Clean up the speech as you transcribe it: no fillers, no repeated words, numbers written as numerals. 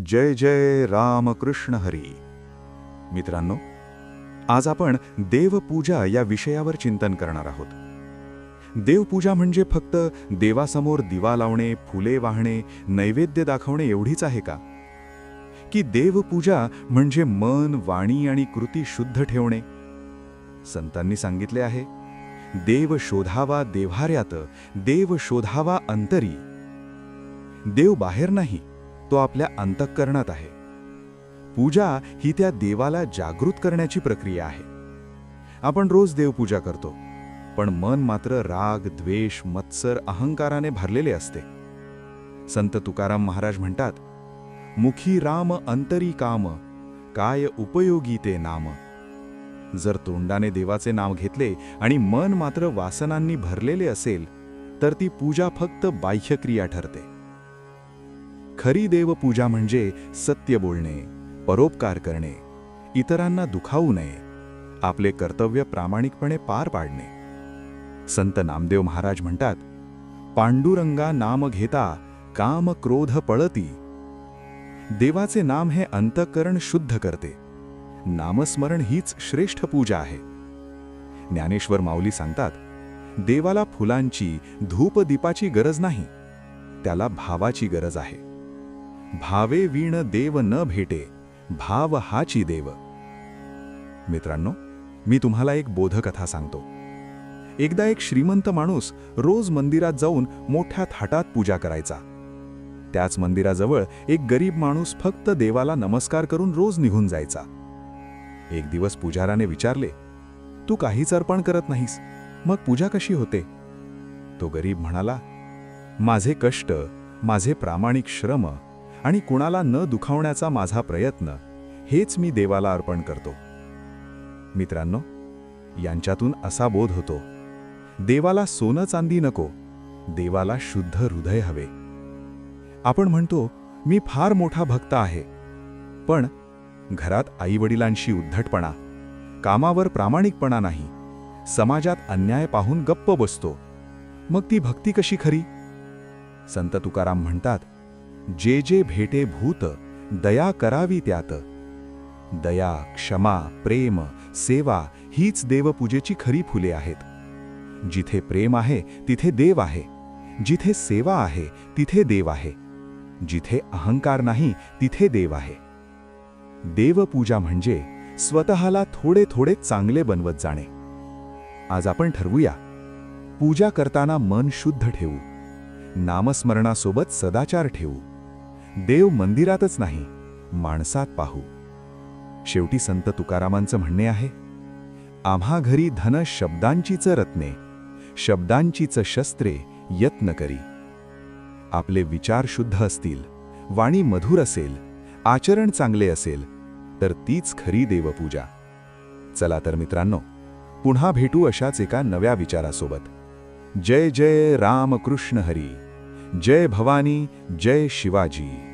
जय जय रामकृष्ण हरी. मित्रांनो, आज आपण देवपूजा या विषयावर चिंतन करणार आहोत. देवपूजा म्हणजे फक्त देवासमोर दिवा लावणे, फुले वाहणे, नैवेद्य दाखवणे एवढीच आहे का? की देवपूजा म्हणजे मन, वाणी आणि कृती शुद्ध ठेवणे? संतांनी सांगितले आहे, देव शोधावा देव्हाऱ्यात, देव शोधावा अंतरी. देव बाहेर नाही, तो आपल्या अंतःकरणात आहे. पूजा ही त्या देवाला जागृत करण्याची प्रक्रिया आहे. आपण रोज देवपूजा करतो, पण मन मात्र राग, द्वेष, मत्सर, अहंकाराने भरलेले असते. संत तुकाराम महाराज म्हणतात, मुखी राम अंतरी काम, काय उपयोगी ते नाम. जर तोंडाने देवाचे नाव घेतले आणि मन मात्र वासनांनी भरलेले असेल, तर ती पूजा फक्त बाह्यक्रिया ठरते. खरी देवपूजा म्हणजे सत्य बोलणे, परोपकार करणे, इतरांना दुखावू नये, आपले कर्तव्य प्रामाणिकपणे पार पाडणे. संत नामदेव महाराज म्हणतात, पांडुरंगा नाम घेता काम क्रोध पळती. देवाचे नाम हे अंतःकरण शुद्ध करते. नामस्मरण हीच श्रेष्ठ पूजा आहे. ज्ञानेश्वर माऊली सांगतात, देवाला फुलांची, धूपदीपाची गरज नाही, त्याला भावाची गरज आहे. भावे वीण देव न भेटे, भाव हाची देव. मित्रांनो, मी तुम्हाला एक बोधकथा सांगतो. एकदा एक श्रीमंत माणूस रोज मंदिरात जाऊन मोठ्या थाटात पूजा करायचा. त्याच मंदिराजवळ एक गरीब माणूस फक्त देवाला नमस्कार करून रोज निघून जायचा. एक दिवस पुजाराने विचारले, तू काहीच अर्पण करत नाहीस, मग पूजा कशी होते? तो गरीब म्हणाला, माझे कष्ट, माझे प्रामाणिक श्रम आणि कुणाला न दुखावण्याचा माझा प्रयत्न, हेच मी देवाला अर्पण करतो. मित्रांनो, यांच्यातून असा बोध होतो, देवाला सोनं चांदी नको, देवाला शुद्ध हृदय हवे. आपण म्हणतो, मी फार मोठा भक्त आहे, पण घरात आईवडिलांशी उद्धटपणा, कामावर प्रामाणिकपणा नाही, समाजात अन्याय पाहून गप्प बसतो, मग ती भक्ती कशी खरी? संत तुकाराम म्हणतात, जे जे भेटे भूत, दया करावी त्यात. दया, क्षमा, प्रेम, सेवा हीच देवपूजेची खरी फुले आहेत. जिथे प्रेम आहे तिथे देव आहे, जिथे सेवा आहे तिथे देव आहे, जिथे अहंकार नाही तिथे देव आहे. देवपूजा म्हणजे स्वतःला थोडे थोडे चांगले बनवत जाणे. आज आपण ठरवूया, पूजा करताना मन शुद्ध ठेवू, नामस्मरणासोबत सदाचार ठेवू, देव मंदिरातच नाही, माणसात पाहू. शेवटी संत तुकारामांचं म्हणणे आहे, आम्हा घरी धन शब्दांचीच रत्ने, शब्दांचीच शस्त्रे यत्न करी. आपले विचार शुद्ध असतील, वाणी मधुर असेल, आचरण चांगले असेल, तर तीच खरी देवपूजा. चला तर मित्रांनो, पुन्हा भेटू अशाच एका नव्या विचारासोबत. जय जय रामकृष्ण हरी. जय भवानी, जय शिवाजी.